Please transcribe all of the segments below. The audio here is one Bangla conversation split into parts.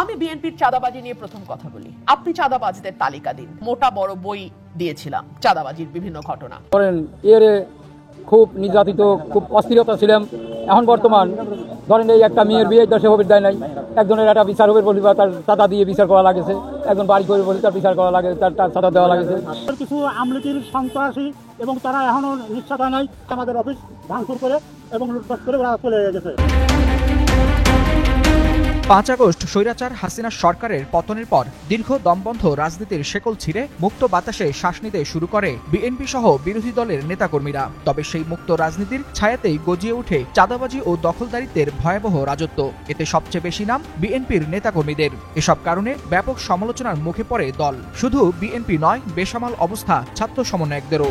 আমি বিএনপির চাঁদাবাজি নিয়ে প্রথম কথা বলি। আপনি চাঁদাবাজদের তালিকা দিন। মোটা বড় বই দিয়েছিলাম চাঁদাবাজির বিভিন্ন ঘটনা। ধরেন এরে খুব নির্যাতিত, খুব অস্থিরতা ছিলাম। এখন বর্তমান ধরেন এই একটা মেয়ের বিয়ে দেশে হবে দেয় নাই, একজনের একটা বিচার হবে বলি বা তার চাঁদা দিয়ে বিচার করা লাগেছে, একজন বাড়ি করে বলি তার বিচার করা লাগে, তার চাঁদা দেওয়া লাগেছে। কিছু আমলিগের সন্ত্রাসী এবং তারা এখনো নিশ্চয়তা নাই আমাদের অফিস ভাঙচুর করে এবং লুটপাট করে ওরা চলে গেছে। ৫ আগস্ট স্বৈরাচার হাসিনা সরকারের পতনের পর দীর্ঘ দমবন্ধ রাজনীতির শেকল ছিঁড়ে মুক্ত বাতাসে শ্বাস নিতে শুরু করে বিএনপি সহ বিরোধী দলের নেতাকর্মীরা। তবে সেই মুক্ত রাজনীতির ছায়াতেই গজিয়ে ওঠে চাঁদাবাজি ও দখলদারিত্বের ভয়াবহ রাজত্ব। এতে সবচেয়ে বেশি নাম বিএনপির নেতাকর্মীদের। এসব কারণে ব্যাপক সমালোচনার মুখে পড়ে দল। শুধু বিএনপি নয়, বেসামাল অবস্থা ছাত্র সমন্বয়কদেরও।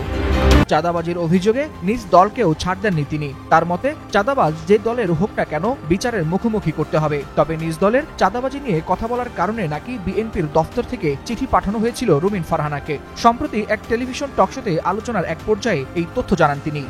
চাঁদাবাজির অভিযোগে নিজ দলকেও ছাড় দেননি তিনি। তার মতে, চাঁদাবাজ যে দলের হোক না কেন বিচারের মুখোমুখি করতে হবে। তবে নিজ দলের চাঁদাবাজি নিয়ে কথা বলার কারণে নাকি বিএনপির দফতর থেকে চিঠি পাঠানো হয়েছিল রুমিন ফারহানাকে। সম্প্রতি এক টেলিভিশন টকশোতে আলোচনার এক পর্যায়ে এই তথ্য জানান তিনি।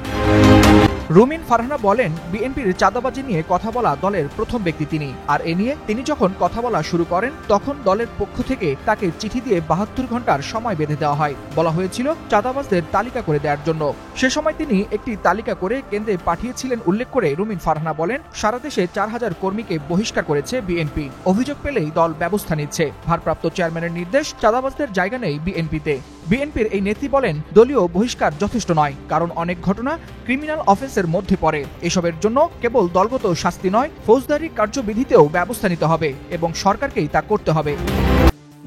রুমিন ফারহানা বলেন, বিএনপির চাঁদাবাজি নিয়ে কথা বলা দলের প্রথম ব্যক্তি তিনি। আর এ নিয়ে তিনি যখন কথা বলা শুরু করেন তখন দলের পক্ষ থেকে তাকে চিঠি দিয়ে ৭২ ঘন্টার সময় বেঁধে দেওয়া হয়। বলা হয়েছিল চাঁদাবাজদের তালিকা করে দেওয়ার জন্য। সে সময় তিনি একটি তালিকা করে কেন্দ্রে পাঠিয়েছিলেন উল্লেখ করে রুমিন ফারহানা বলেন, সারা দেশে ৪,০০০ কর্মীকে বহিষ্কার করেছে বিএনপি। অভিযোগ পেলেই দল ব্যবস্থা নিচ্ছে। ভারপ্রাপ্ত চেয়ারম্যানের নির্দেশ, চাঁদাবাজদের জায়গা নেই বিএনপিতে। বিএনপির এই নেত্রী বলেন, দলীয় বহিষ্কার যথেষ্ট নয়, কারণ অনেক ঘটনা ক্রিমিনাল অফেন্সের মধ্যে পড়ে। এসবের জন্য কেবল দলগত শাস্তি নয়, ফৌজদারি কার্যবিধিতেও ব্যবস্থা নিতে হবে এবং সরকারকেই তা করতে হবে।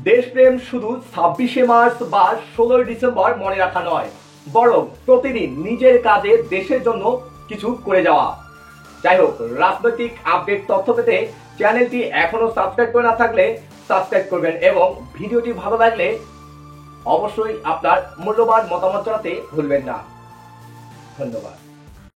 দেশপ্রেম শুধু ২৬শে মার্চ বা ১৬ই ডিসেম্বর মনে রাখা নয়, বরং প্রতিদিন নিজের কাজে দেশের জন্য কিছু করে যাওয়া। যাই হোক, রাজনৈতিক আপডেট তথ্য পেতে চ্যানেলটি এখনো সাবস্ক্রাইব করে না থাকলে সাবস্ক্রাইব করবেন এবং ভিডিওটি ভালো লাগলে অবশ্যই আপনার মূল্যবান মতামত জানাতে ভুলবেন না। ধন্যবাদ।